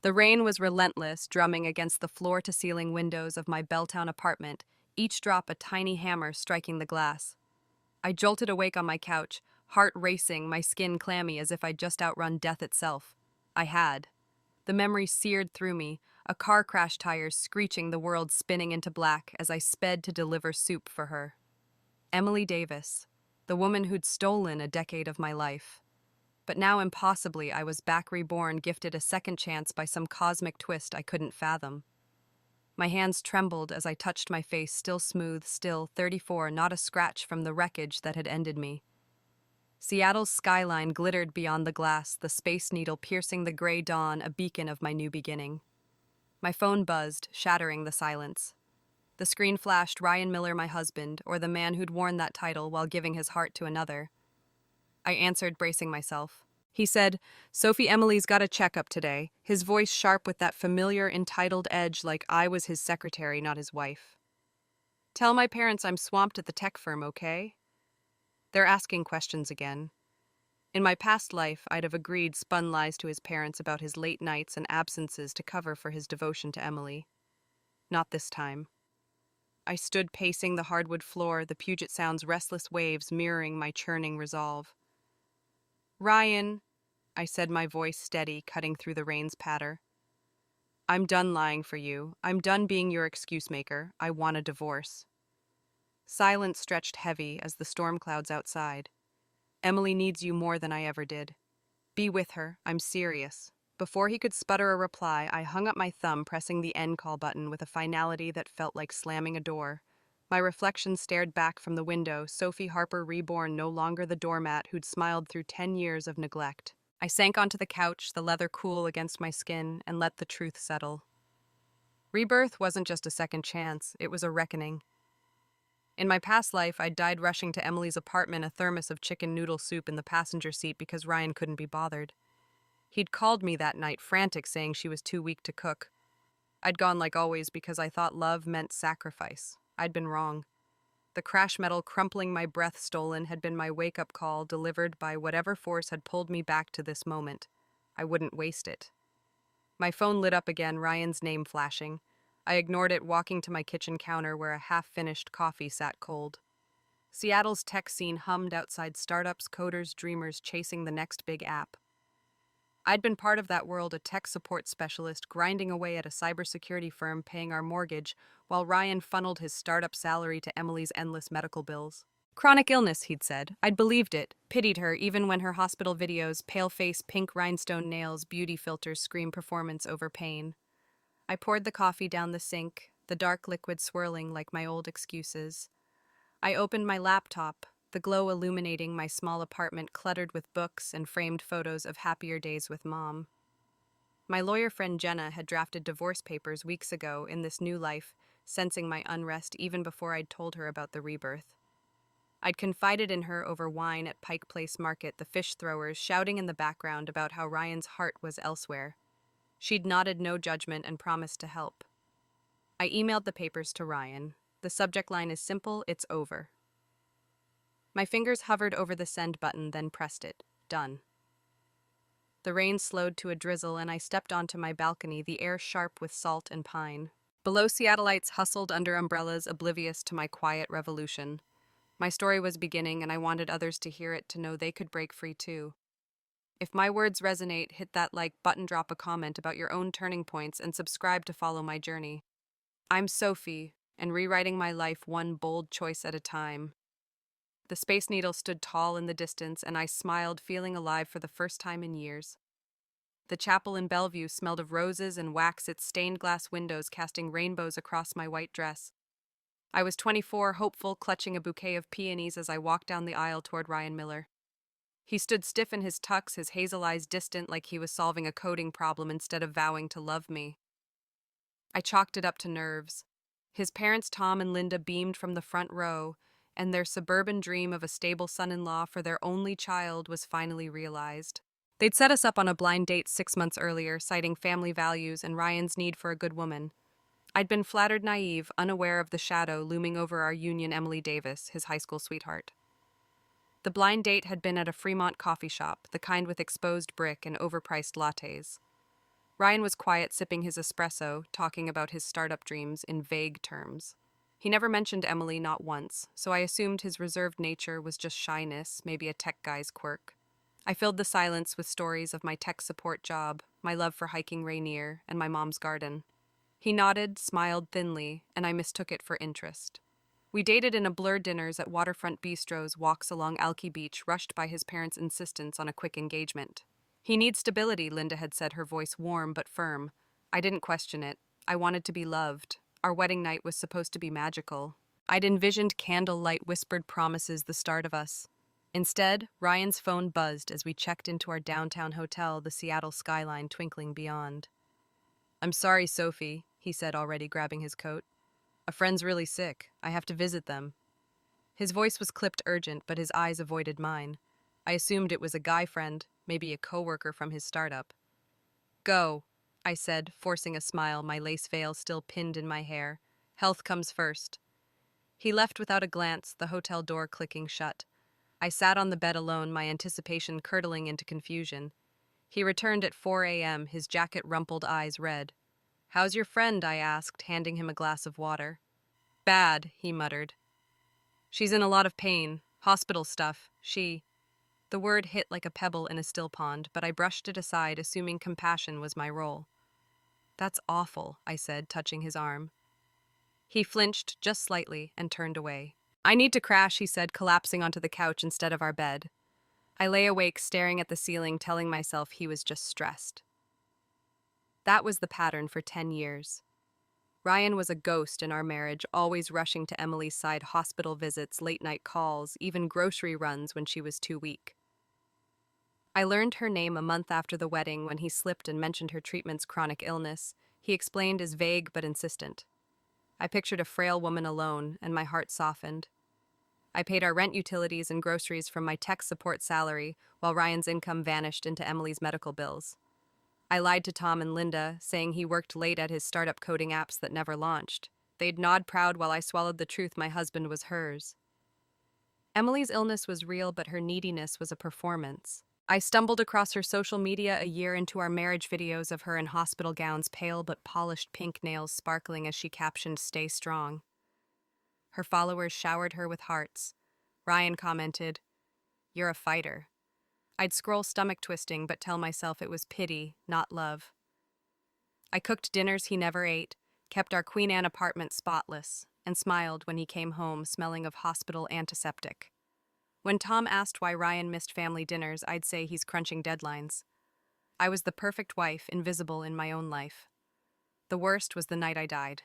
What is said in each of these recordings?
The rain was relentless, drumming against the floor-to-ceiling windows of my Belltown apartment, each drop a tiny hammer striking the glass. I jolted awake on my couch, heart racing, my skin clammy as if I'd just outrun death itself. I had. The memory seared through me, a car crash tires screeching, the world spinning into black as I sped to deliver soup for her. Emily Davis, the woman who'd stolen a decade of my life. But now, impossibly, I was back reborn, gifted a second chance by some cosmic twist I couldn't fathom. My hands trembled as I touched my face, still smooth, still 34, not a scratch from the wreckage that had ended me. Seattle's skyline glittered beyond the glass, the Space Needle piercing the gray dawn, a beacon of my new beginning. My phone buzzed, shattering the silence. The screen flashed Ryan Miller, my husband, or the man who'd worn that title while giving his heart to another. I answered, bracing myself. He said, "Sophie, Emily's got a checkup today," his voice sharp with that familiar, entitled edge, like I was his secretary, not his wife. "Tell my parents I'm swamped at the tech firm, okay?" They're asking questions again. In my past life, I'd have agreed, spun lies to his parents about his late nights and absences to cover for his devotion to Emily. Not this time. I stood pacing the hardwood floor, the Puget Sound's restless waves mirroring my churning resolve. "Ryan," I said, my voice steady, cutting through the rain's patter. "I'm done lying for you. I'm done being your excuse maker. I want a divorce." Silence stretched heavy as the storm clouds outside. "Emily needs you more than I ever did. Be with her. I'm serious." Before he could sputter a reply, I hung up my thumb, pressing the end call button with a finality that felt like slamming a door. My reflection stared back from the window, Sophie Harper reborn, no longer the doormat who'd smiled through 10 years of neglect. I sank onto the couch, the leather cool against my skin, and let the truth settle. Rebirth wasn't just a second chance, it was a reckoning. In my past life, I'd died rushing to Emily's apartment, a thermos of chicken noodle soup in the passenger seat because Ryan couldn't be bothered. He'd called me that night, frantic, saying she was too weak to cook. I'd gone like always because I thought love meant sacrifice. I'd been wrong. The crash metal crumpling, my breath stolen, had been my wake-up call, delivered by whatever force had pulled me back to this moment. I wouldn't waste it. My phone lit up again, Ryan's name flashing. I ignored it, walking to my kitchen counter where a half-finished coffee sat cold. Seattle's tech scene hummed outside, startups, coders, dreamers chasing the next big app. I'd been part of that world, a tech support specialist, grinding away at a cybersecurity firm, paying our mortgage, while Ryan funneled his startup salary to Emily's endless medical bills. Chronic illness, he'd said. I'd believed it, pitied her, even when her hospital videos, pale face, pink rhinestone nails, beauty filters scream performance over pain. I poured the coffee down the sink, the dark liquid swirling like my old excuses. I opened my laptop, the glow illuminating my small apartment cluttered with books and framed photos of happier days with Mom. My lawyer friend Jenna had drafted divorce papers weeks ago in this new life, sensing my unrest even before I'd told her about the rebirth. I'd confided in her over wine at Pike Place Market, the fish throwers shouting in the background about how Ryan's heart was elsewhere. She'd nodded no judgment and promised to help. I emailed the papers to Ryan. The subject line is simple, it's over. My fingers hovered over the send button, then pressed it. Done. The rain slowed to a drizzle, and I stepped onto my balcony, the air sharp with salt and pine. Below, Seattleites hustled under umbrellas, oblivious to my quiet revolution. My story was beginning, and I wanted others to hear it, to know they could break free too. If my words resonate, hit that like button, drop a comment about your own turning points, and subscribe to follow my journey. I'm Sophie, and rewriting my life one bold choice at a time. The Space Needle stood tall in the distance, and I smiled, feeling alive for the first time in years. The chapel in Bellevue smelled of roses and wax, its stained glass windows casting rainbows across my white dress. I was 24, hopeful, clutching a bouquet of peonies as I walked down the aisle toward Ryan Miller. He stood stiff in his tux, his hazel eyes distant, like he was solving a coding problem instead of vowing to love me. I chalked it up to nerves. His parents, Tom and Linda, beamed from the front row, and their suburban dream of a stable son-in-law for their only child was finally realized. They'd set us up on a blind date 6 months earlier, citing family values and Ryan's need for a good woman. I'd been flattered, naive, unaware of the shadow looming over our union, Emily Davis, his high school sweetheart. The blind date had been at a Fremont coffee shop, the kind with exposed brick and overpriced lattes. Ryan was quiet, sipping his espresso, talking about his startup dreams in vague terms. He never mentioned Emily, not once, so I assumed his reserved nature was just shyness, maybe a tech guy's quirk. I filled the silence with stories of my tech support job, my love for hiking Rainier, and my mom's garden. He nodded, smiled thinly, and I mistook it for interest. We dated in a blur, dinners at waterfront bistros, walks along Alki Beach, rushed by his parents' insistence on a quick engagement. He needs stability, Linda had said, her voice warm but firm. I didn't question it. I wanted to be loved. Our wedding night was supposed to be magical. I'd envisioned candlelight whispered promises, the start of us. Instead, Ryan's phone buzzed as we checked into our downtown hotel, the Seattle skyline twinkling beyond. "I'm sorry, Sophie," he said, already grabbing his coat. "A friend's really sick. I have to visit them." His voice was clipped urgent, but his eyes avoided mine. I assumed it was a guy friend, maybe a coworker from his startup. "Go," I said, forcing a smile, my lace veil still pinned in my hair. "Health comes first." He left without a glance, the hotel door clicking shut. I sat on the bed alone, my anticipation curdling into confusion. He returned at 4 a.m., his jacket rumpled, eyes red. "How's your friend?" I asked, handing him a glass of water. "Bad," he muttered. "She's in a lot of pain. Hospital stuff. The word hit like a pebble in a still pond, but I brushed it aside, assuming compassion was my role. "That's awful," I said, touching his arm. He flinched just slightly and turned away. "I need to crash," he said, collapsing onto the couch instead of our bed. I lay awake, staring at the ceiling, telling myself he was just stressed. That was the pattern for 10 years. Ryan was a ghost in our marriage, always rushing to Emily's side, hospital visits, late-night calls, even grocery runs when she was too weak. I learned her name a month after the wedding when he slipped and mentioned her treatment's chronic illness. He explained as vague but insistent. I pictured a frail woman alone, and my heart softened. I paid our rent, utilities, and groceries from my tech support salary, while Ryan's income vanished into Emily's medical bills. I lied to Tom and Linda, saying he worked late at his startup coding apps that never launched. They'd nod proud while I swallowed the truth my husband was hers. Emily's illness was real, but her neediness was a performance. I stumbled across her social media a year into our marriage, videos of her in hospital gowns, pale but polished, pink nails sparkling as she captioned, "Stay strong." Her followers showered her with hearts. Ryan commented, "You're a fighter." I'd scroll, stomach twisting, but tell myself it was pity, not love. I cooked dinners he never ate, kept our Queen Anne apartment spotless, and smiled when he came home smelling of hospital antiseptic. When Tom asked why Ryan missed family dinners, I'd say he's crunching deadlines. I was the perfect wife, invisible in my own life. The worst was the night I died.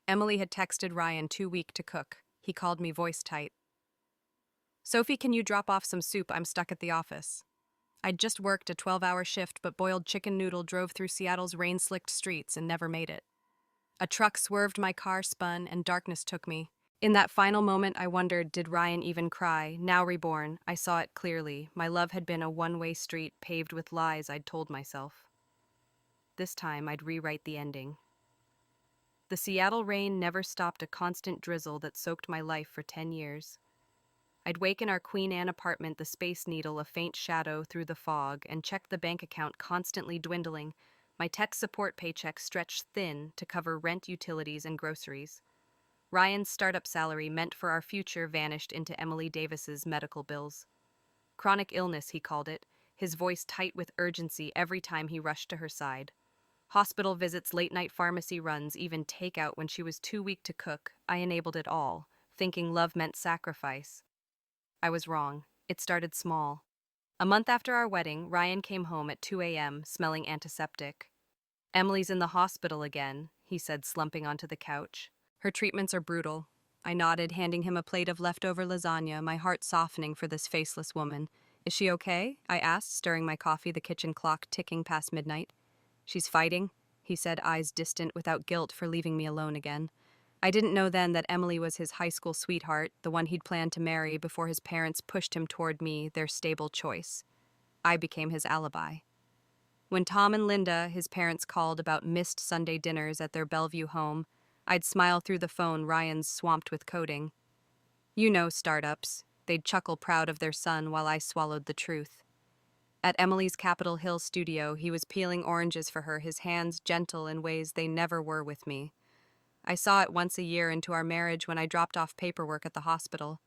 Emily had texted Ryan, too weak to cook. He called me, voice tight. "Sophie, can you drop off some soup? I'm stuck at the office." I'd just worked a 12-hour shift, but boiled chicken noodle drove through Seattle's rain-slicked streets and never made it. A truck swerved, my car spun, and darkness took me. In that final moment, I wondered, did Ryan even cry? Now reborn, I saw it clearly. My love had been a one-way street paved with lies I'd told myself. This time, I'd rewrite the ending. The Seattle rain never stopped, a constant drizzle that soaked my life for 10 years. I'd wake in our Queen Anne apartment, the Space Needle a faint shadow through the fog, and check the bank account constantly dwindling. My tech support paycheck stretched thin to cover rent, utilities, and groceries. Ryan's startup salary meant for our future vanished into Emily Davis's medical bills. Chronic illness, he called it, his voice tight with urgency every time he rushed to her side. Hospital visits, late-night pharmacy runs, even takeout when she was too weak to cook. I enabled it all, thinking love meant sacrifice. I was wrong. It started small. A month after our wedding, Ryan came home at 2 a.m., smelling antiseptic. "Emily's in the hospital again," he said, slumping onto the couch. "Her treatments are brutal." I nodded, handing him a plate of leftover lasagna, my heart softening for this faceless woman. "Is she okay?" I asked, stirring my coffee, the kitchen clock ticking past midnight. "She's fighting," he said, eyes distant, without guilt for leaving me alone again. I didn't know then that Emily was his high school sweetheart, the one he'd planned to marry before his parents pushed him toward me, their stable choice. I became his alibi. When Tom and Linda, his parents, called about missed Sunday dinners at their Bellevue home, I'd smile through the phone, Ryan's swamped with coding. "You know, startups." They'd chuckle, proud of their son, while I swallowed the truth. At Emily's Capitol Hill studio, he was peeling oranges for her, his hands gentle in ways they never were with me. I saw it once a year into our marriage when I dropped off paperwork at the hospital.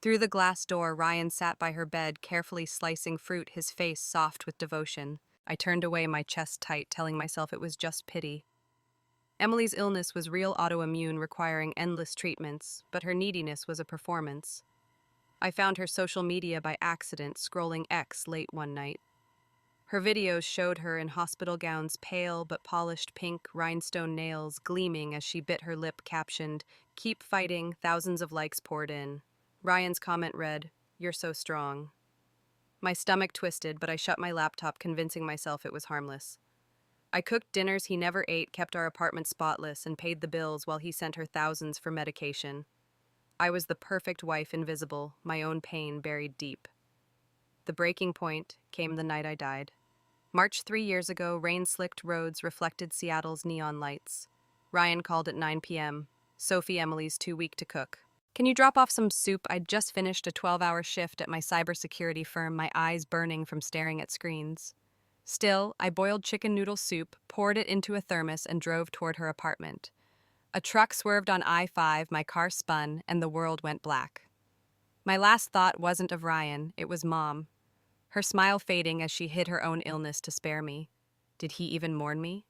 Through the glass door, Ryan sat by her bed, carefully slicing fruit, his face soft with devotion. I turned away, my chest tight, telling myself it was just pity. Emily's illness was real, autoimmune, requiring endless treatments, but her neediness was a performance. I found her social media by accident, scrolling X late one night. Her videos showed her in hospital gowns, pale but polished pink, rhinestone nails gleaming as she bit her lip, captioned, "Keep fighting," thousands of likes poured in. Ryan's comment read, "You're so strong." My stomach twisted, but I shut my laptop, convincing myself it was harmless. I cooked dinners he never ate, kept our apartment spotless, and paid the bills while he sent her thousands for medication. I was the perfect wife, invisible, my own pain buried deep. The breaking point came the night I died. March 3 years ago, rain-slicked roads reflected Seattle's neon lights. Ryan called at 9 p.m. Sophie, Emily's too weak to cook. "Can you drop off some soup? I'd just finished a 12-hour shift at my cybersecurity firm, my eyes burning from staring at screens." Still, I boiled chicken noodle soup, poured it into a thermos, and drove toward her apartment. A truck swerved on I-5, my car spun, and the world went black. My last thought wasn't of Ryan, it was Mom. Her smile fading as she hid her own illness to spare me. Did he even mourn me?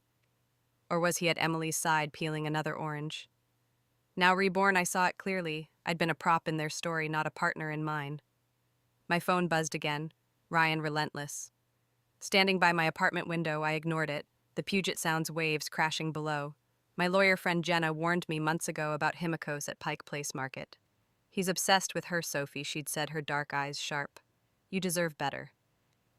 Or was he at Emily's side peeling another orange? Now reborn, I saw it clearly. I'd been a prop in their story, not a partner in mine. My phone buzzed again. Ryan relentless. Standing by my apartment window, I ignored it, the Puget Sound's waves crashing below. My lawyer friend Jenna warned me months ago about Himikos at Pike Place Market. "He's obsessed with her, Sophie," she'd said, her dark eyes sharp. "You deserve better."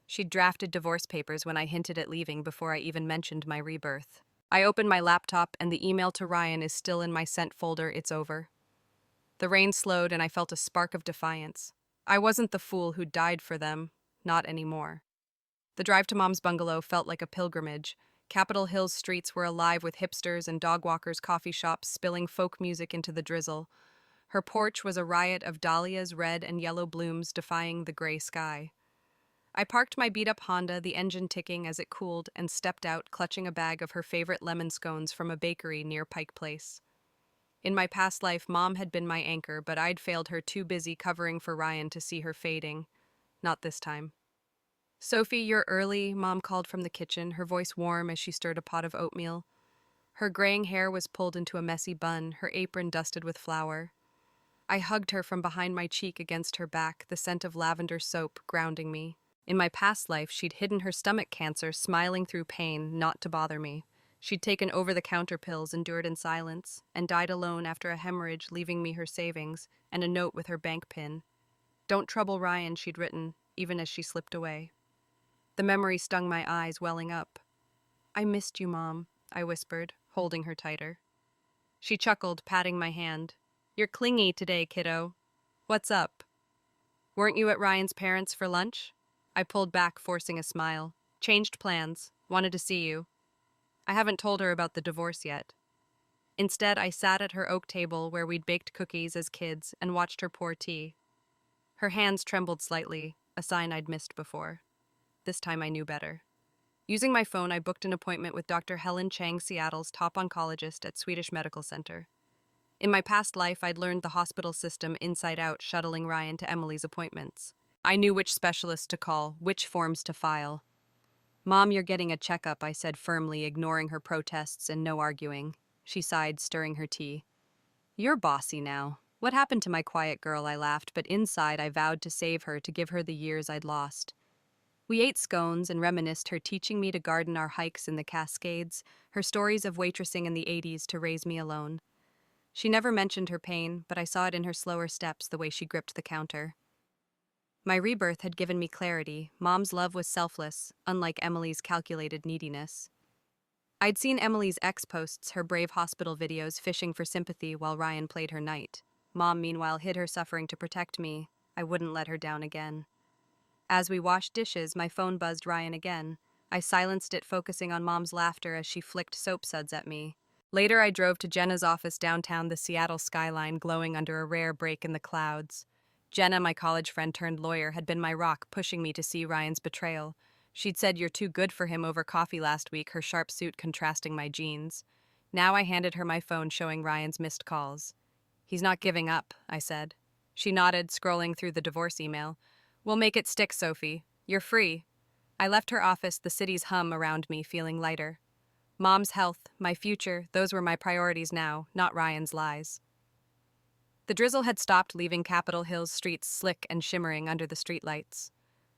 She'd drafted divorce papers when I hinted at leaving before I even mentioned my rebirth. I opened my laptop, and the email to Ryan is still in my sent folder. It's over. The rain slowed, and I felt a spark of defiance. I wasn't the fool who died for them. Not anymore. The drive to Mom's bungalow felt like a pilgrimage. Capitol Hill's streets were alive with hipsters and dog walkers, coffee shops spilling folk music into the drizzle. Her porch was a riot of dahlias, red and yellow blooms defying the gray sky. I parked my beat-up Honda, the engine ticking as it cooled, and stepped out, clutching a bag of her favorite lemon scones from a bakery near Pike Place. In my past life, Mom had been my anchor, but I'd failed her, too busy covering for Ryan to see her fading. Not this time. "Sophie, you're early," Mom called from the kitchen, her voice warm as she stirred a pot of oatmeal. Her graying hair was pulled into a messy bun, her apron dusted with flour. I hugged her from behind my cheek against her back, the scent of lavender soap grounding me. In my past life, she'd hidden her stomach cancer, smiling through pain, not to bother me. She'd taken over-the-counter pills, endured in silence, and died alone after a hemorrhage, leaving me her savings and a note with her bank pin. "Don't trouble Ryan," she'd written, even as she slipped away. The memory stung my eyes, welling up. "I missed you, Mom," I whispered, holding her tighter. She chuckled, patting my hand. "You're clingy today, kiddo. What's up? Weren't you at Ryan's parents' for lunch?" I pulled back, forcing a smile. "Changed plans. Wanted to see you." I haven't told her about the divorce yet. Instead, I sat at her oak table where we'd baked cookies as kids and watched her pour tea. Her hands trembled slightly, a sign I'd missed before. This time I knew better. Using my phone, I booked an appointment with Dr. Helen Chang, Seattle's top oncologist at Swedish Medical Center. In my past life, I'd learned the hospital system inside out, shuttling Ryan to Emily's appointments. I knew which specialists to call, which forms to file. "Mom, you're getting a checkup," I said firmly, ignoring her protests and no arguing. She sighed, stirring her tea. "You're bossy now. What happened to my quiet girl?" I laughed, but inside I vowed to save her, to give her the years I'd lost. We ate scones and reminisced, her teaching me to garden, our hikes in the Cascades, her stories of waitressing in the 80s to raise me alone. She never mentioned her pain, but I saw it in her slower steps, the way she gripped the counter. My rebirth had given me clarity. Mom's love was selfless, unlike Emily's calculated neediness. I'd seen Emily's ex posts, her brave hospital videos, fishing for sympathy while Ryan played her knight. Mom, meanwhile, hid her suffering to protect me. I wouldn't let her down again. As we washed dishes, my phone buzzed Ryan again. I silenced it, focusing on Mom's laughter as she flicked soap suds at me. Later, I drove to Jenna's office downtown, the Seattle skyline glowing under a rare break in the clouds. Jenna, my college friend turned lawyer, had been my rock, pushing me to see Ryan's betrayal. She'd said you're too good for him over coffee last week, her sharp suit contrasting my jeans. Now I handed her my phone showing Ryan's missed calls. He's not giving up, I said. She nodded, scrolling through the divorce email. We'll make it stick, Sophie. You're free. I left her office, the city's hum around me, feeling lighter. Mom's health, my future, those were my priorities now, not Ryan's lies. The drizzle had stopped, leaving Capitol Hill's streets slick and shimmering under the streetlights.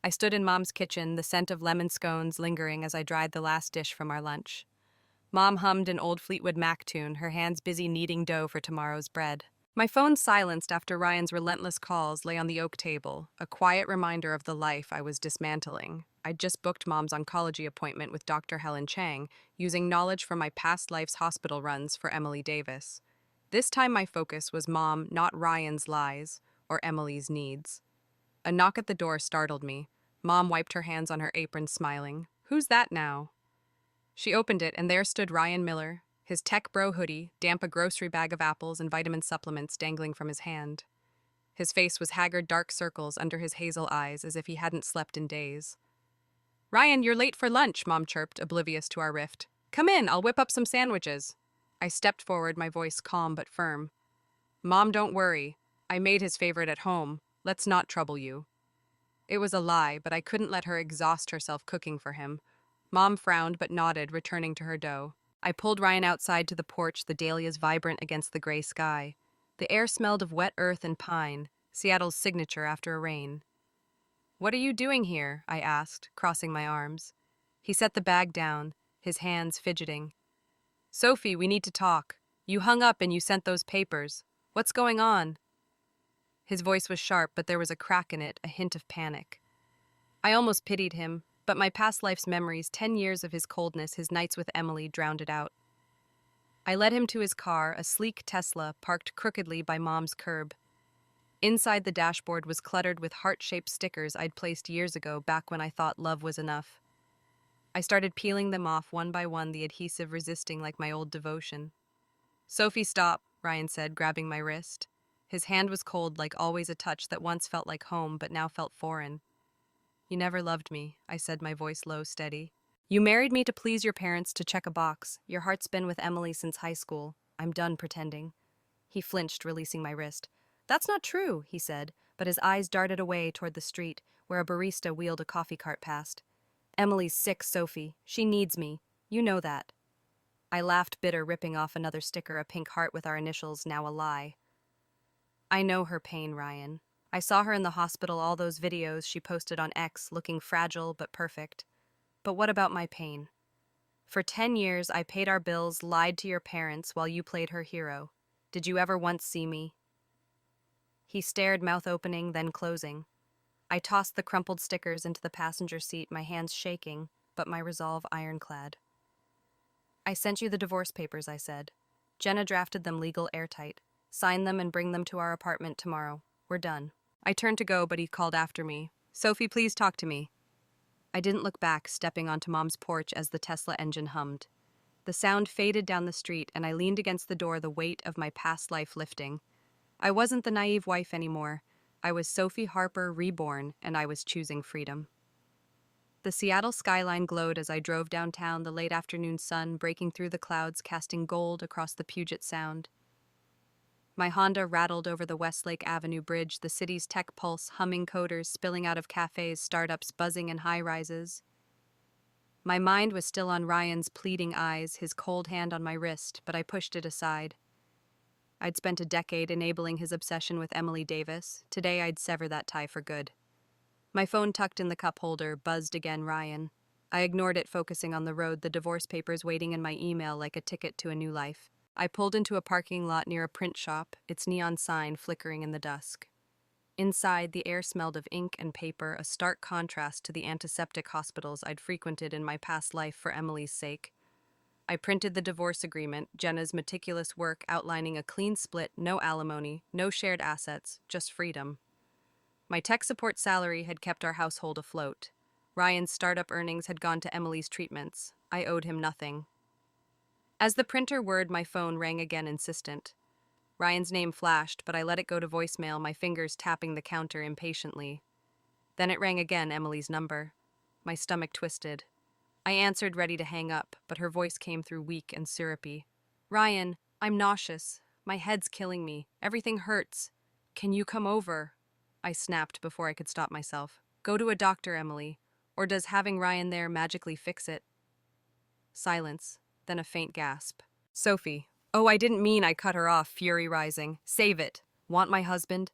I stood in Mom's kitchen, the scent of lemon scones lingering as I dried the last dish from our lunch. Mom hummed an old Fleetwood Mac tune, her hands busy kneading dough for tomorrow's bread. My phone silenced after Ryan's relentless calls lay on the oak table, a quiet reminder of the life I was dismantling. I'd just booked Mom's oncology appointment with Dr. Helen Chang, using knowledge from my past life's hospital runs for Emily Davis. This time my focus was Mom, not Ryan's lies, or Emily's needs. A knock at the door startled me. Mom wiped her hands on her apron, smiling. "Who's that now?" She opened it, and there stood Ryan Miller, his tech bro hoodie, damp a grocery bag of apples and vitamin supplements dangling from his hand. His face was haggard dark circles under his hazel eyes, as if he hadn't slept in days. "Ryan, you're late for lunch," Mom chirped, oblivious to our rift. "Come in, I'll whip up some sandwiches." I stepped forward, my voice calm but firm. "Mom, don't worry. I made his favorite at home. Let's not trouble you." It was a lie, but I couldn't let her exhaust herself cooking for him. Mom frowned but nodded, returning to her dough. I pulled Ryan outside to the porch, the dahlias vibrant against the gray sky. The air smelled of wet earth and pine, Seattle's signature after a rain. "What are you doing here?" I asked, crossing my arms. He set the bag down, his hands fidgeting. "Sophie, we need to talk. You hung up and you sent those papers. What's going on?" His voice was sharp, but there was a crack in it, a hint of panic. I almost pitied him, but my past life's memories, 10 years of his coldness, his nights with Emily, drowned it out. I led him to his car, a sleek Tesla parked crookedly by Mom's curb. Inside, the dashboard was cluttered with heart-shaped stickers I'd placed years ago, back when I thought love was enough. I started peeling them off one by one, the adhesive resisting like my old devotion. "Sophie, stop," Ryan said, grabbing my wrist. His hand was cold, like always, a touch that once felt like home but now felt foreign. "You never loved me," I said, my voice low, steady. "You married me to please your parents, to check a box. Your heart's been with Emily since high school. I'm done pretending." He flinched, releasing my wrist. "That's not true," he said, but his eyes darted away toward the street, where a barista wheeled a coffee cart past. "Emily's sick, Sophie. She needs me. You know that." I laughed, bitter, ripping off another sticker, a pink heart with our initials, now a lie. "I know her pain, Ryan. I saw her in the hospital, all those videos she posted on X, looking fragile but perfect. But what about my pain? For 10 years, I paid our bills, lied to your parents while you played her hero. Did you ever once see me?" He stared, mouth opening, then closing. I tossed the crumpled stickers into the passenger seat, my hands shaking, but my resolve ironclad. "I sent you the divorce papers," I said. "Jenna drafted them legal airtight. Sign them and bring them to our apartment tomorrow. We're done." I turned to go, but he called after me. "Sophie, please talk to me." I didn't look back, stepping onto Mom's porch as the Tesla engine hummed. The sound faded down the street, and I leaned against the door, the weight of my past life lifting. I wasn't the naive wife anymore. I was Sophie Harper, reborn, and I was choosing freedom. The Seattle skyline glowed as I drove downtown, the late afternoon sun breaking through the clouds, casting gold across the Puget Sound. My Honda rattled over the Westlake Avenue Bridge, the city's tech pulse humming, coders spilling out of cafes, startups buzzing in high-rises. My mind was still on Ryan's pleading eyes, his cold hand on my wrist, but I pushed it aside. I'd spent a decade enabling his obsession with Emily Davis. Today I'd sever that tie for good. My phone, tucked in the cup holder, buzzed again. Ryan. I ignored it, focusing on the road, the divorce papers waiting in my email like a ticket to a new life. I pulled into a parking lot near a print shop, its neon sign flickering in the dusk. Inside, the air smelled of ink and paper, a stark contrast to the antiseptic hospitals I'd frequented in my past life for Emily's sake. I printed the divorce agreement, Jenna's meticulous work outlining a clean split, no alimony, no shared assets, just freedom. My tech support salary had kept our household afloat. Ryan's startup earnings had gone to Emily's treatments. I owed him nothing. As the printer whirred, my phone rang again, insistent. Ryan's name flashed, but I let it go to voicemail, my fingers tapping the counter impatiently. Then it rang again, Emily's number. My stomach twisted. I answered, ready to hang up, but her voice came through weak and syrupy. Ryan, I'm nauseous. My head's killing me. Everything hurts. Can you come over? I snapped before I could stop myself. Go to a doctor, Emily. Or does having Ryan there magically fix it? Silence, then a faint gasp. Sophie. Oh, I didn't mean, I cut her off, fury rising. Save it. Want my husband?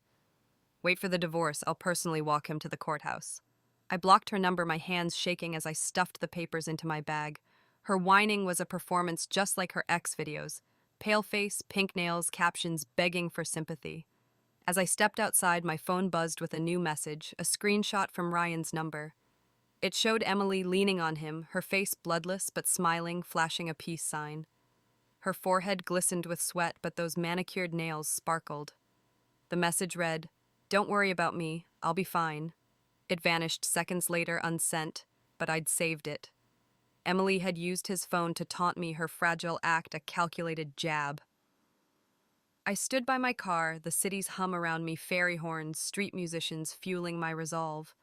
Wait for the divorce. I'll personally walk him to the courthouse. I blocked her number, my hands shaking as I stuffed the papers into my bag. Her whining was a performance just like her ex videos. Pale face, pink nails, captions begging for sympathy. As I stepped outside, my phone buzzed with a new message, a screenshot from Ryan's number. It showed Emily leaning on him, her face bloodless but smiling, flashing a peace sign. Her forehead glistened with sweat, but those manicured nails sparkled. The message read, "Don't worry about me, I'll be fine." It vanished seconds later unsent, but I'd saved it. Emily had used his phone to taunt me, her fragile act a calculated jab. I stood by my car, the city's hum around me, fairy horns, street musicians fueling my resolve.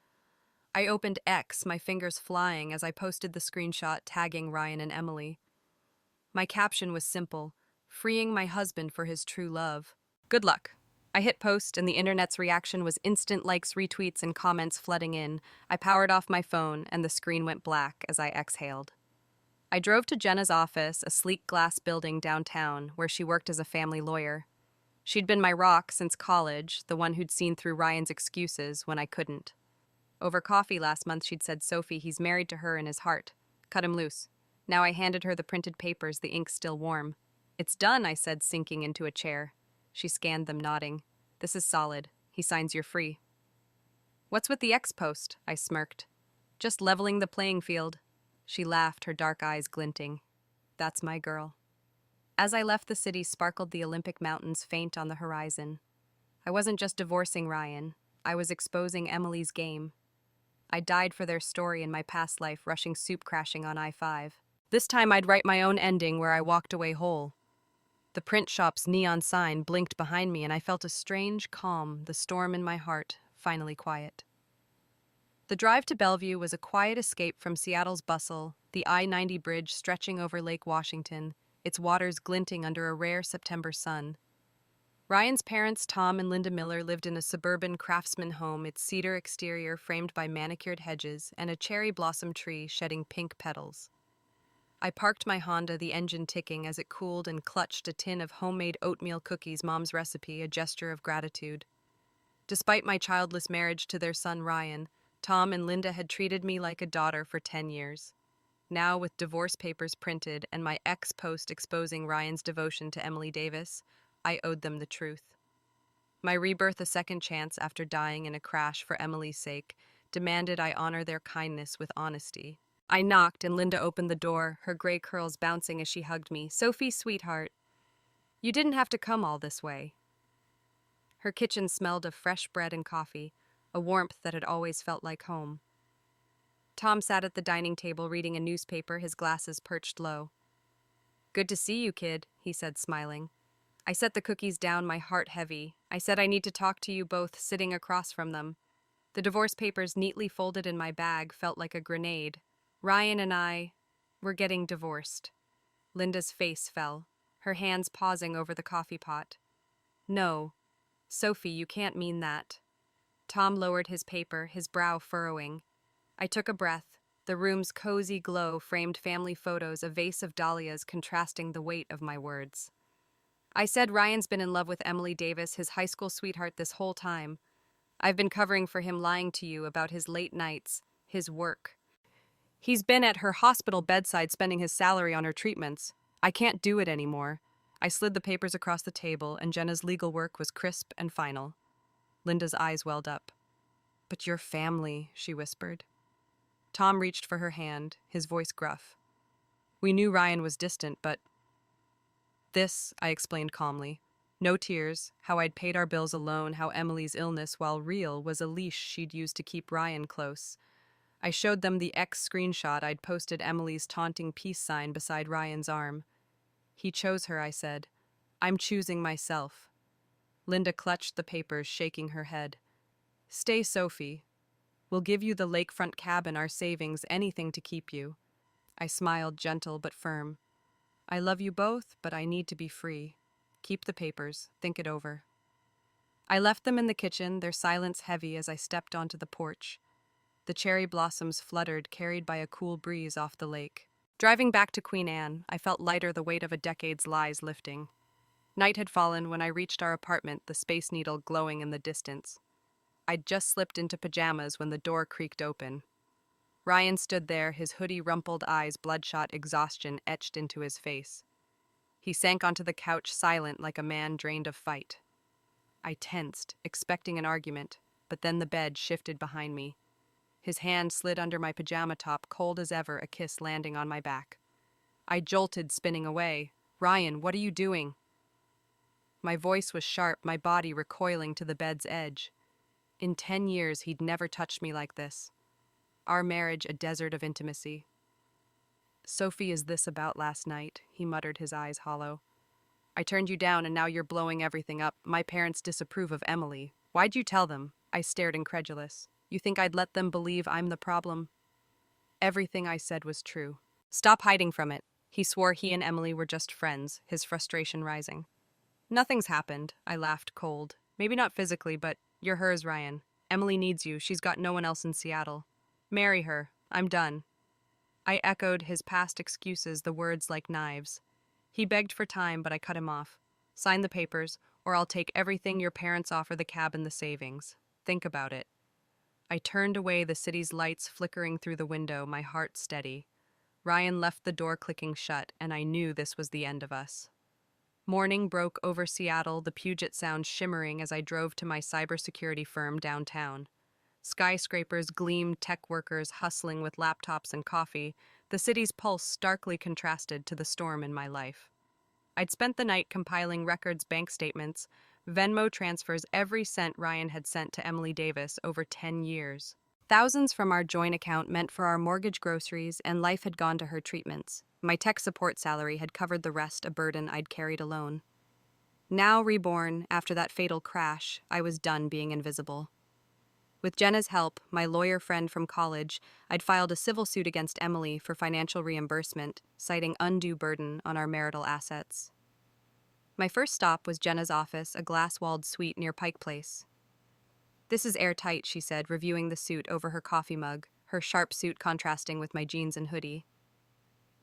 I opened X, my fingers flying as I posted the screenshot tagging Ryan and Emily. My caption was simple, freeing my husband for his true love. Good luck. I hit post and the internet's reaction was instant likes, retweets, and comments flooding in. I powered off my phone and the screen went black as I exhaled. I drove to Jenna's office, a sleek glass building downtown where she worked as a family lawyer. She'd been my rock since college, the one who'd seen through Ryan's excuses when I couldn't. Over coffee last month, she'd said, "Sophie, he's married to her in his heart. Cut him loose." Now I handed her the printed papers, the ink still warm. "It's done," I said, sinking into a chair. She scanned them, nodding. "This is solid. He signs you're free." "What's with the X post?" I smirked. "Just leveling the playing field." She laughed, her dark eyes glinting. "That's my girl." As I left, the city sparkled, the Olympic mountains faint on the horizon. I wasn't just divorcing Ryan. I was exposing Emily's game. I died for their story in my past life, rushing soup crashing on I-5. This time I'd write my own ending where I walked away whole. The print shop's neon sign blinked behind me and I felt a strange calm, the storm in my heart finally quiet. The drive to Bellevue was a quiet escape from Seattle's bustle, the I-90 bridge stretching over Lake Washington, its waters glinting under a rare September sun. Ryan's parents, Tom and Linda Miller, lived in a suburban craftsman home, its cedar exterior framed by manicured hedges and a cherry blossom tree shedding pink petals. I parked my Honda, the engine ticking as it cooled, and clutched a tin of homemade oatmeal cookies, Mom's recipe, a gesture of gratitude. Despite my childless marriage to their son Ryan, Tom and Linda had treated me like a daughter for 10 years. Now, with divorce papers printed and my ex-post exposing Ryan's devotion to Emily Davis, I owed them the truth. My rebirth, a second chance after dying in a crash for Emily's sake, demanded I honor their kindness with honesty. I knocked and Linda opened the door, her gray curls bouncing as she hugged me. "Sophie, sweetheart, you didn't have to come all this way." Her kitchen smelled of fresh bread and coffee, a warmth that had always felt like home. Tom sat at the dining table reading a newspaper, his glasses perched low. "Good to see you, kid," he said, smiling. I set the cookies down, my heart heavy. I said, "I need to talk to you both," sitting across from them. The divorce papers neatly folded in my bag felt like a grenade. Ryan and I were getting divorced. Linda's face fell, her hands pausing over the coffee pot. "No, Sophie, you can't mean that." Tom lowered his paper, his brow furrowing. I took a breath. The room's cozy glow framed family photos, a vase of dahlias contrasting the weight of my words. I said, "Ryan's been in love with Emily Davis, his high school sweetheart, this whole time. I've been covering for him, lying to you about his late nights, his work. He's been at her hospital bedside spending his salary on her treatments. I can't do it anymore." I slid the papers across the table, and Jenna's legal work was crisp and final. Linda's eyes welled up. "But your family," she whispered. Tom reached for her hand, his voice gruff. "We knew Ryan was distant, but—" "This," I explained calmly. No tears, how I'd paid our bills alone, how Emily's illness, while real, was a leash she'd used to keep Ryan close. I showed them the X screenshot I'd posted, Emily's taunting peace sign beside Ryan's arm. "He chose her," I said. "I'm choosing myself. Linda clutched the papers, shaking her head. Stay, Sophie. We'll give you the lakefront cabin, our savings, anything to keep you. I smiled, gentle but firm. I love you both, but I need to be free. Keep the papers. Think it over. I left them in the kitchen, their silence heavy as I stepped onto the porch. The cherry blossoms fluttered, carried by a cool breeze off the lake. Driving back to Queen Anne, I felt lighter, the weight of a decade's lies lifting. Night had fallen when I reached our apartment, the Space Needle glowing in the distance. I'd just slipped into pajamas when the door creaked open. Ryan stood there, his hoodie rumpled eyes, bloodshot exhaustion etched into his face. He sank onto the couch, silent like a man drained of fight. I tensed, expecting an argument, but then the bed shifted behind me. His hand slid under my pajama top, cold as ever, a kiss landing on my back. I jolted, spinning away. Ryan, what are you doing? My voice was sharp, my body recoiling to the bed's edge. In 10 years, he'd never touched me like this. Our marriage a desert of intimacy. Sophie, is this about last night? He muttered, his eyes hollow. I turned you down and now you're blowing everything up. My parents disapprove of Emily. Why'd you tell them? I stared, incredulous. You think I'd let them believe I'm the problem? Everything I said was true. Stop hiding from it. He swore he and Emily were just friends, his frustration rising. Nothing's happened, I laughed, cold. Maybe not physically, but you're hers, Ryan. Emily needs you. She's got no one else in Seattle. Marry her. I'm done. I echoed his past excuses, the words like knives. He begged for time, but I cut him off. Sign the papers, or I'll take everything your parents offer, the cabin, the savings. Think about it. I turned away, the city's lights flickering through the window, my heart steady. Ryan left the door clicking shut, and I knew this was the end of us. Morning broke over Seattle, the Puget Sound shimmering as I drove to my cybersecurity firm downtown. Skyscrapers gleamed, tech workers hustling with laptops and coffee. The city's pulse starkly contrasted to the storm in my life. I'd spent the night compiling records, bank statements, Venmo transfers, every cent Ryan had sent to Emily Davis over 10 years. Thousands from our joint account meant for our mortgage, groceries, and life had gone to her treatments. My tech support salary had covered the rest, a burden I'd carried alone. Now reborn, after that fatal crash, I was done being invisible. With Jenna's help, my lawyer friend from college, I'd filed a civil suit against Emily for financial reimbursement, citing undue burden on our marital assets. My first stop was Jenna's office, a glass-walled suite near Pike Place. This is airtight, she said, reviewing the suit over her coffee mug, her sharp suit contrasting with my jeans and hoodie.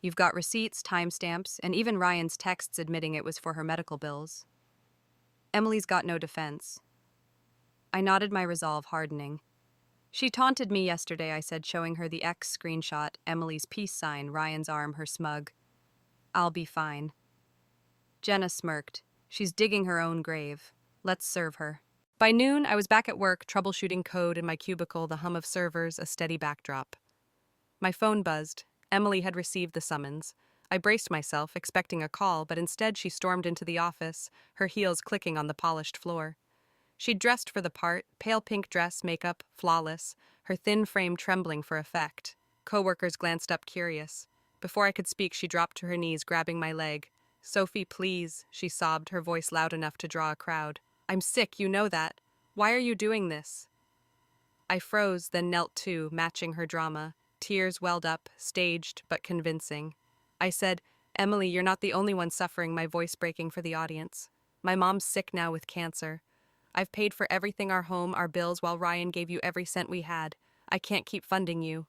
You've got receipts, timestamps, and even Ryan's texts admitting it was for her medical bills. Emily's got no defense. I nodded, my resolve hardening. She taunted me yesterday, I said, showing her the X screenshot, Emily's peace sign, Ryan's arm, her smug. I'll be fine. Jenna smirked. She's digging her own grave. Let's serve her. By noon, I was back at work, troubleshooting code in my cubicle, the hum of servers, a steady backdrop. My phone buzzed. Emily had received the summons. I braced myself, expecting a call, but instead she stormed into the office, her heels clicking on the polished floor. She'd dressed for the part, pale pink dress, makeup, flawless, her thin frame trembling for effect. Coworkers glanced up, curious. Before I could speak, she dropped to her knees, grabbing my leg. Sophie, please, she sobbed, her voice loud enough to draw a crowd. I'm sick, you know that. Why are you doing this? I froze, then knelt too, matching her drama. Tears welled up, staged but convincing. I said, Emily, you're not the only one suffering, my voice breaking for the audience. My mom's sick now with cancer. I've paid for everything, our home, our bills, while Ryan gave you every cent we had. I can't keep funding you.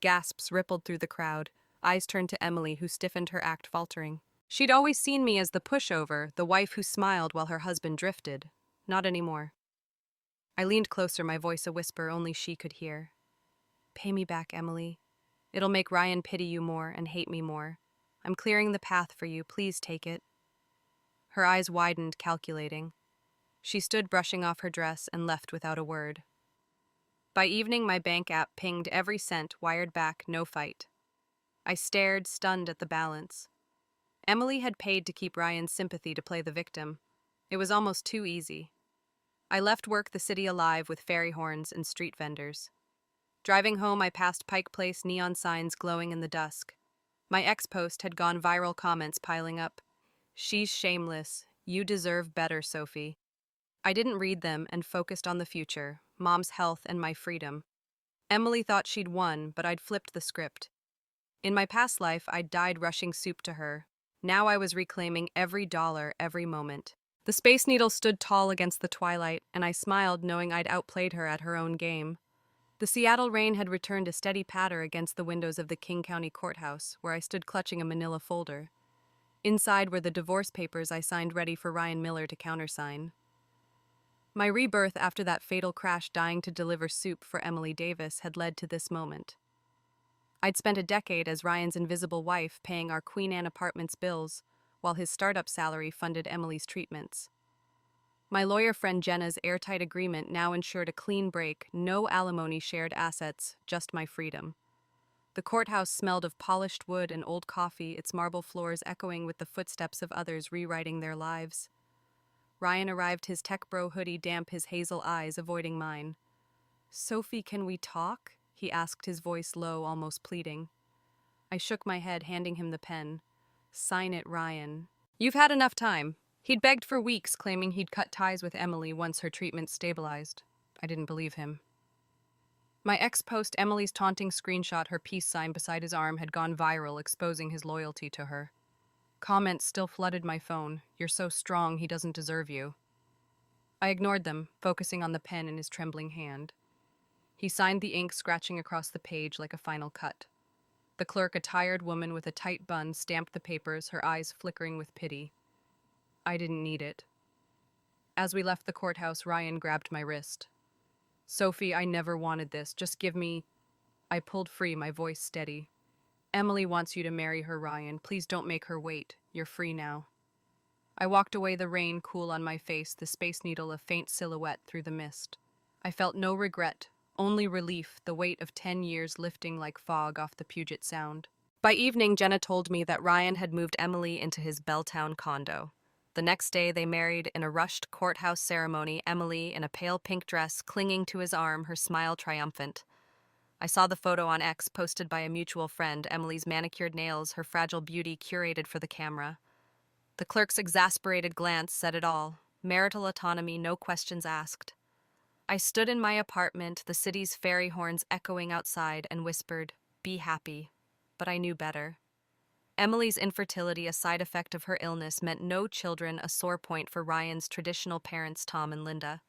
Gasps rippled through the crowd. Eyes turned to Emily, who stiffened, her act faltering. She'd always seen me as the pushover, the wife who smiled while her husband drifted. Not anymore. I leaned closer, my voice a whisper only she could hear. Pay me back, Emily. It'll make Ryan pity you more and hate me more. I'm clearing the path for you. Please take it. Her eyes widened, calculating. She stood brushing off her dress and left without a word. By evening, my bank app pinged, every cent wired back, no fight. I stared, stunned at the balance. Emily had paid to keep Ryan's sympathy, to play the victim. It was almost too easy. I left work, the city alive with fairy horns and street vendors. Driving home, I passed Pike Place, neon signs glowing in the dusk. My ex-post had gone viral, comments piling up. She's shameless. You deserve better, Sophie. I didn't read them and focused on the future, Mom's health and my freedom. Emily thought she'd won, but I'd flipped the script. In my past life, I'd died rushing soup to her. Now I was reclaiming every dollar, every moment. The Space Needle stood tall against the twilight, and I smiled knowing I'd outplayed her at her own game. The Seattle rain had returned a steady patter against the windows of the King County Courthouse, where I stood clutching a manila folder. Inside were the divorce papers I signed ready for Ryan Miller to countersign. My rebirth after that fatal crash dying to deliver soup for Emily Davis had led to this moment. I'd spent a decade as Ryan's invisible wife paying our Queen Anne apartment's bills, while his startup salary funded Emily's treatments. My lawyer friend Jenna's airtight agreement now ensured a clean break, no alimony shared assets, just my freedom. The courthouse smelled of polished wood and old coffee, its marble floors echoing with the footsteps of others rewriting their lives. Ryan arrived, his tech bro hoodie damp, his hazel eyes avoiding mine. "Sophie, can we talk?" he asked, his voice low, almost pleading. I shook my head, handing him the pen. "Sign it, Ryan." "You've had enough time." He'd begged for weeks, claiming he'd cut ties with Emily once her treatment stabilized. I didn't believe him. My ex-post Emily's taunting screenshot, her peace sign beside his arm, had gone viral, exposing his loyalty to her. Comments still flooded my phone. "You're so strong, he doesn't deserve you." I ignored them, focusing on the pen in his trembling hand. He signed the ink, scratching across the page like a final cut. The clerk, a tired woman with a tight bun, stamped the papers, her eyes flickering with pity. I didn't need it. As we left the courthouse, Ryan grabbed my wrist. "Sophie, I never wanted this. Just give me—" I pulled free, my voice steady. "Emily wants you to marry her, Ryan. Please don't make her wait. You're free now." I walked away, the rain cool on my face, the Space Needle a faint silhouette through the mist. I felt no regret, only relief, the weight of 10 years lifting like fog off the Puget Sound. By evening, Jenna told me that Ryan had moved Emily into his Belltown condo. The next day, they married in a rushed courthouse ceremony, Emily in a pale pink dress, clinging to his arm, her smile triumphant. I saw the photo on X posted by a mutual friend, Emily's manicured nails, her fragile beauty curated for the camera. The clerk's exasperated glance said it all. Marital autonomy, no questions asked. I stood in my apartment, the city's fairy horns echoing outside, and whispered, "Be happy." But I knew better. Emily's infertility, a side effect of her illness, meant no children, a sore point for Ryan's traditional parents, Tom and Linda.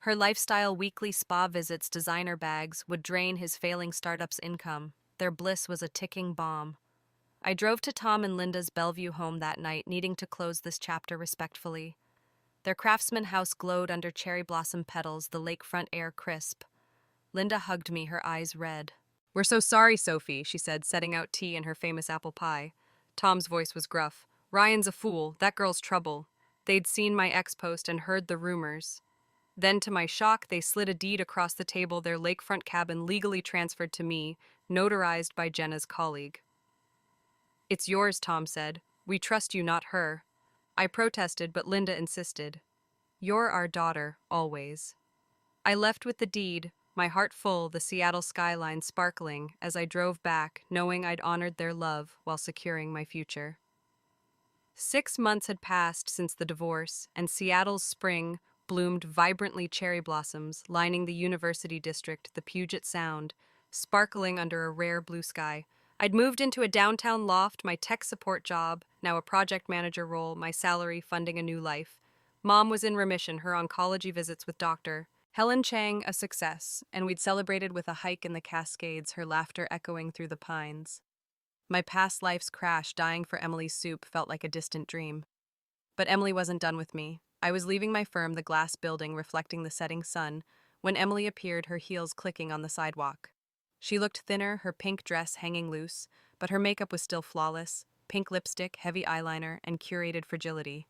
Her lifestyle, weekly spa visits, designer bags, would drain his failing startup's income. Their bliss was a ticking bomb. I drove to Tom and Linda's Bellevue home that night, needing to close this chapter respectfully. Their craftsman house glowed under cherry blossom petals, the lakefront air crisp. Linda hugged me, her eyes red. "We're so sorry, Sophie," she said, setting out tea and her famous apple pie. Tom's voice was gruff. "Ryan's a fool. That girl's trouble." They'd seen my ex-post and heard the rumors. Then, to my shock, they slid a deed across the table, their lakefront cabin legally transferred to me, notarized by Jenna's colleague. "It's yours," Tom said. "We trust you, not her." I protested, but Linda insisted. "You're our daughter, always." I left with the deed, my heart full, the Seattle skyline sparkling, as I drove back, knowing I'd honored their love while securing my future. 6 months had passed since the divorce, and Seattle's spring bloomed vibrantly, cherry blossoms lining the University District, the Puget Sound, sparkling under a rare blue sky. I'd moved into a downtown loft, my tech support job, now a project manager role, my salary funding a new life. Mom was in remission, her oncology visits with Dr. Helen Chang a success, and we'd celebrated with a hike in the Cascades, her laughter echoing through the pines. My past life's crash, dying for Emily's soup, felt like a distant dream. But Emily wasn't done with me. I was leaving my firm, the glass building reflecting the setting sun, when Emily appeared, her heels clicking on the sidewalk. She looked thinner, her pink dress hanging loose, but her makeup was still flawless, pink lipstick, heavy eyeliner, and curated fragility.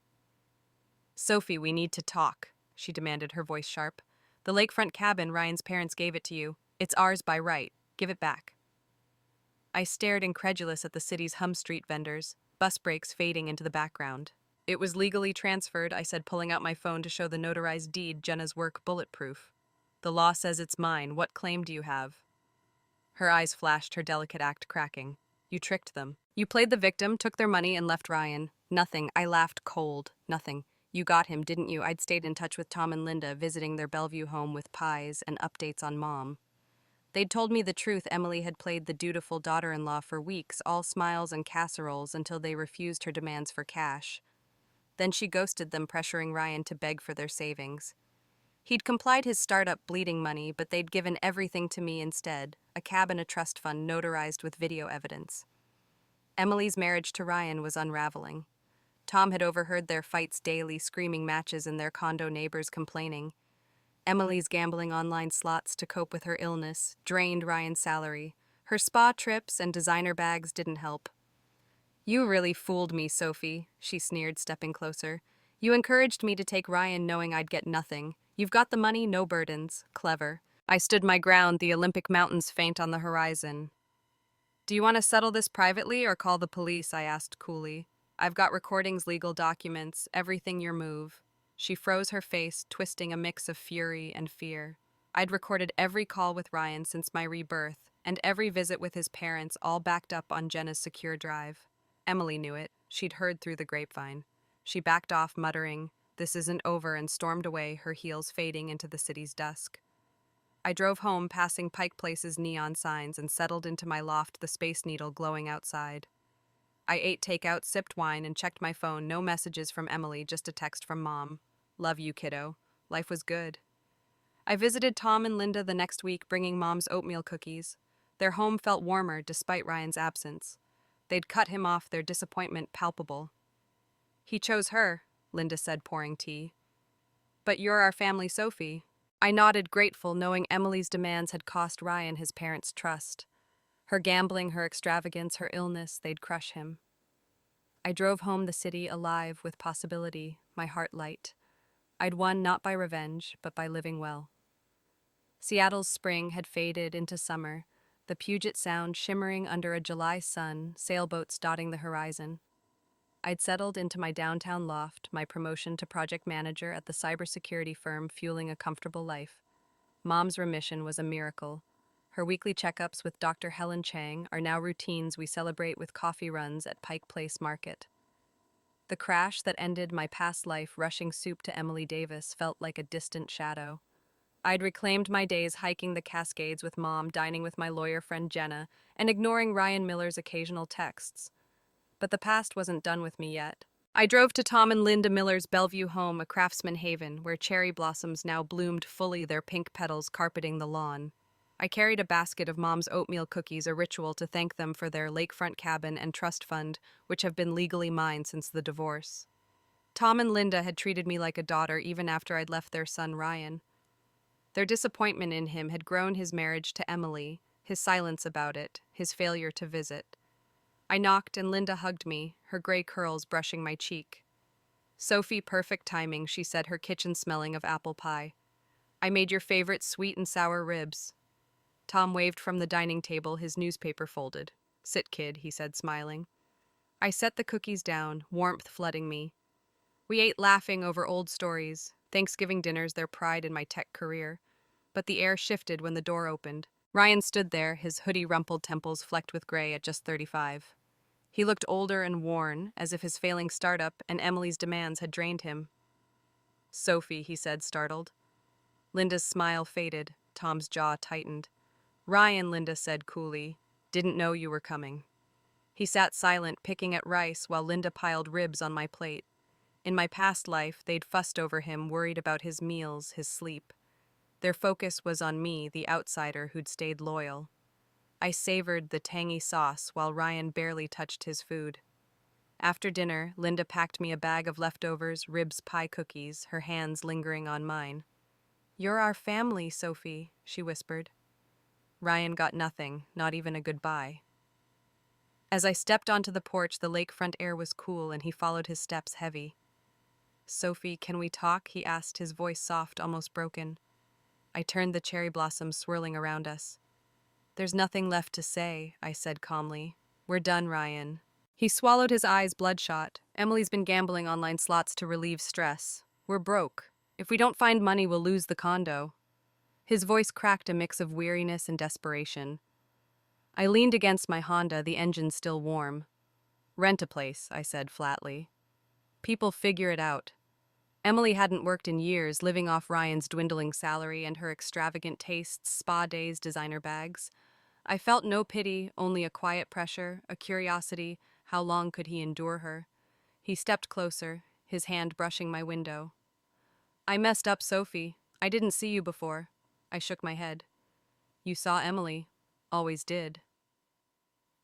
"Sophie, we need to talk," she demanded, her voice sharp. "The lakefront cabin, Ryan's parents gave it to you. It's ours by right. Give it back." I stared incredulous at the city's Hum Street vendors, bus brakes fading into the background. "It was legally transferred," I said, pulling out my phone to show the notarized deed, Jenna's work bulletproof. "The law says it's mine. What claim do you have?" Her eyes flashed, her delicate act cracking. "You tricked them. You played the victim, took their money, and left Ryan. Nothing." I laughed cold. "Nothing. You got him, didn't you? I'd stayed in touch with Tom and Linda, visiting their Bellevue home with pies and updates on Mom. They'd told me the truth. Emily had played the dutiful daughter-in-law for weeks, all smiles and casseroles, until they refused her demands for cash. Then she ghosted them, pressuring Ryan to beg for their savings. He'd complied his startup bleeding money, but they'd given everything to me instead, a cab and a trust fund notarized with video evidence. Emily's marriage to Ryan was unraveling. Tom had overheard their fights daily, screaming matches and their condo neighbors complaining. Emily's gambling online slots to cope with her illness drained Ryan's salary. Her spa trips and designer bags didn't help. You really fooled me, Sophie, she sneered, stepping closer. You encouraged me to take Ryan knowing I'd get nothing. You've got the money, no burdens. Clever. I stood my ground, the Olympic mountains faint on the horizon. Do you want to settle this privately or call the police? I asked coolly. I've got recordings, legal documents, everything your move. She froze her face, twisting a mix of fury and fear. I'd recorded every call with Ryan since my rebirth, and every visit with his parents, all backed up on Jenna's secure drive. Emily knew it. She'd heard through the grapevine. She backed off, muttering, "This isn't over," and stormed away, her heels fading into the city's dusk. I drove home, passing Pike Place's neon signs, and settled into my loft, the Space Needle glowing outside. I ate takeout, sipped wine, and checked my phone. No messages from Emily, just a text from Mom. Love you, kiddo. Life was good. I visited Tom and Linda the next week, bringing Mom's oatmeal cookies. Their home felt warmer despite Ryan's absence. They'd cut him off, their disappointment palpable. He chose her, Linda said, pouring tea. But you're our family, Sophie. I nodded, grateful, knowing Emily's demands had cost Ryan his parents' trust. Her gambling, her extravagance, her illness, they'd crush him. I drove home, the city alive with possibility, my heart light. I'd won not by revenge, but by living well. Seattle's spring had faded into summer, the Puget Sound shimmering under a July sun, sailboats dotting the horizon. I'd settled into my downtown loft, my promotion to project manager at the cybersecurity firm fueling a comfortable life. Mom's remission was a miracle. Her weekly checkups with Dr. Helen Chang are now routines we celebrate with coffee runs at Pike Place Market. The crash that ended my past life rushing soup to Emily Davis felt like a distant shadow. I'd reclaimed my days hiking the Cascades with Mom, dining with my lawyer friend Jenna, and ignoring Ryan Miller's occasional texts. But the past wasn't done with me yet. I drove to Tom and Linda Miller's Bellevue home, a craftsman haven, where cherry blossoms now bloomed fully, their pink petals carpeting the lawn. I carried a basket of Mom's oatmeal cookies, a ritual to thank them for their lakefront cabin and trust fund, which have been legally mine since the divorce. Tom and Linda had treated me like a daughter even after I'd left their son Ryan. Their disappointment in him had grown his marriage to Emily, his silence about it, his failure to visit. I knocked and Linda hugged me, her gray curls brushing my cheek. "Sophie, perfect timing," she said, her kitchen smelling of apple pie. "I made your favorite sweet and sour ribs." Tom waved from the dining table, his newspaper folded. "Sit, kid," he said, smiling. I set the cookies down, warmth flooding me. We ate, laughing over old stories, Thanksgiving dinners, their pride in my tech career. But the air shifted when the door opened. Ryan stood there, his hoodie-rumpled temples flecked with gray at just 35. He looked older and worn, as if his failing startup and Emily's demands had drained him. "Sophie," he said, startled. Linda's smile faded, Tom's jaw tightened. "Ryan," Linda said coolly, "didn't know you were coming." He sat silent, picking at rice while Linda piled ribs on my plate. In my past life, they'd fussed over him, worried about his meals, his sleep. Their focus was on me, the outsider who'd stayed loyal. I savored the tangy sauce while Ryan barely touched his food. After dinner, Linda packed me a bag of leftovers, ribs, pie, cookies, her hands lingering on mine. "You're our family, Sophie," she whispered. Ryan got nothing, not even a goodbye. As I stepped onto the porch, the lakefront air was cool and he followed his steps heavy. "Sophie, can we talk?" he asked, his voice soft, almost broken. I turned, the cherry blossoms swirling around us. "There's nothing left to say," I said calmly. "We're done, Ryan." He swallowed, his eyes bloodshot. "Emily's been gambling online slots to relieve stress. We're broke. If we don't find money, we'll lose the condo." His voice cracked, a mix of weariness and desperation. I leaned against my Honda, the engine still warm. "Rent a place," I said flatly. "People figure it out." Emily hadn't worked in years, living off Ryan's dwindling salary and her extravagant tastes, spa days, designer bags. I felt no pity, only a quiet pressure, a curiosity. How long could he endure her? He stepped closer, his hand brushing my window. I messed up, Sophie. I didn't see you before. I shook my head. You saw Emily. Always did.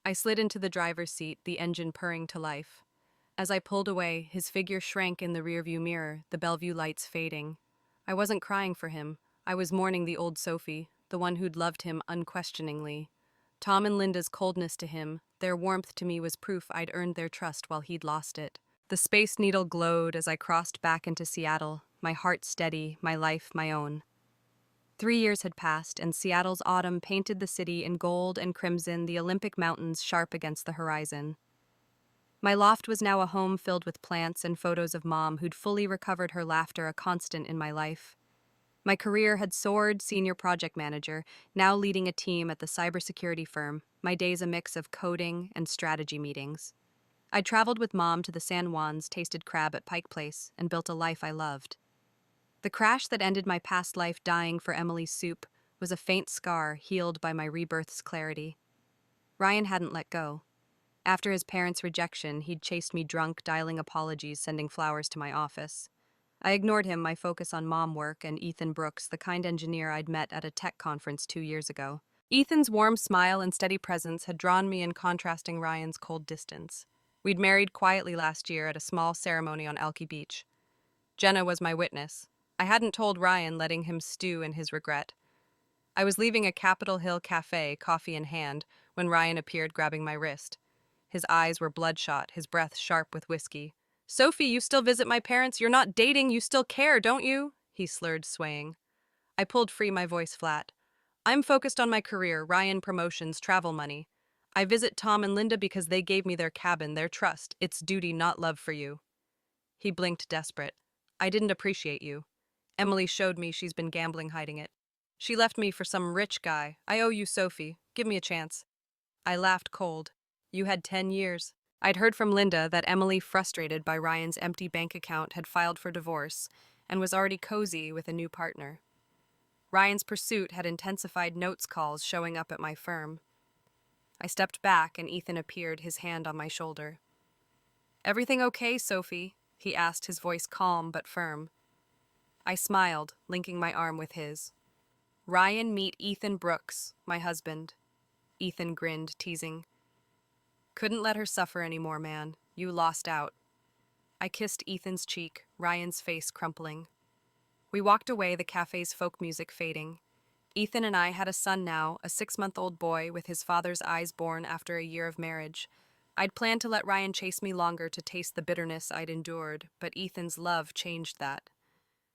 I slid into the driver's seat, the engine purring to life. As I pulled away, his figure shrank in the rearview mirror, the Bellevue lights fading. I wasn't crying for him. I was mourning the old Sophie, the one who'd loved him unquestioningly. Tom and Linda's coldness to him, their warmth to me was proof I'd earned their trust while he'd lost it. The Space Needle glowed as I crossed back into Seattle, my heart steady, my life my own. 3 years had passed, and Seattle's autumn painted the city in gold and crimson, the Olympic Mountains sharp against the horizon. My loft was now a home filled with plants and photos of Mom, who'd fully recovered her laughter, a constant in my life. My career had soared, senior project manager, now leading a team at the cybersecurity firm, my days a mix of coding and strategy meetings. I traveled with Mom to the San Juans, tasted crab at Pike Place, and built a life I loved. The crash that ended my past life dying for Emily's soup was a faint scar healed by my rebirth's clarity. Ryan hadn't let go. After his parents' rejection, he'd chased me drunk, dialing apologies, sending flowers to my office. I ignored him, my focus on mom work and Ethan Brooks, the kind engineer I'd met at a tech conference 2 years ago. Ethan's warm smile and steady presence had drawn me in, contrasting Ryan's cold distance. We'd married quietly last year at a small ceremony on Elke Beach. Jenna was my witness. I hadn't told Ryan, letting him stew in his regret. I was leaving a Capitol Hill cafe, coffee in hand, when Ryan appeared, grabbing my wrist. His eyes were bloodshot, his breath sharp with whiskey. "Sophie, you still visit my parents? You're not dating, you still care, don't you?" he slurred, swaying. I pulled free, my voice flat. "I'm focused on my career, Ryan, promotions, travel money. I visit Tom and Linda because they gave me their cabin, their trust. It's duty, not love for you." He blinked, desperate. "I didn't appreciate you. Emily showed me she's been gambling, hiding it. She left me for some rich guy. I owe you, Sophie. Give me a chance." I laughed cold. "You had 10 years. I'd heard from Linda that Emily, frustrated by Ryan's empty bank account, had filed for divorce and was already cozy with a new partner. Ryan's pursuit had intensified, notes calls showing up at my firm. I stepped back and Ethan appeared, his hand on my shoulder. "Everything okay, Sophie?" he asked, his voice calm but firm. I smiled, linking my arm with his. "Ryan, meet Ethan Brooks, my husband." Ethan grinned, teasing. "Couldn't let her suffer anymore, man. You lost out." I kissed Ethan's cheek, Ryan's face crumpling. We walked away, the cafe's folk music fading. Ethan and I had a son now, a 6-month-old boy with his father's eyes born after a year of marriage. I'd planned to let Ryan chase me longer to taste the bitterness I'd endured, but Ethan's love changed that.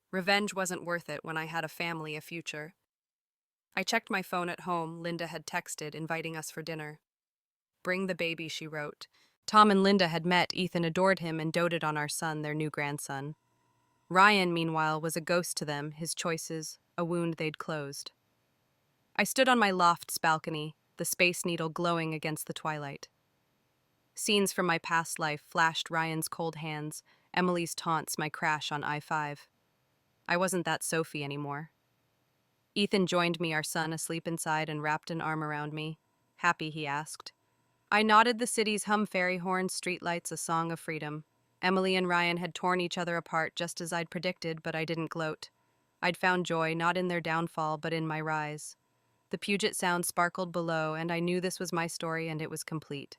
Revenge wasn't worth it when I had a family, a future. I checked my phone at home. Linda had texted, inviting us for dinner. "Bring the baby," she wrote. Tom and Linda had met, Ethan adored him and doted on our son, their new grandson. Ryan, meanwhile, was a ghost to them, his choices, a wound they'd closed. I stood on my loft's balcony, the Space Needle glowing against the twilight. Scenes from my past life flashed, Ryan's cold hands, Emily's taunts, my crash on I-5. I wasn't that Sophie anymore. Ethan joined me, our son asleep inside, and wrapped an arm around me. "Happy?" he asked. I nodded, the city's hum, fairy horns, streetlights, a song of freedom. Emily and Ryan had torn each other apart just as I'd predicted, but I didn't gloat. I'd found joy not in their downfall, but in my rise. The Puget Sound sparkled below, and I knew this was my story and it was complete.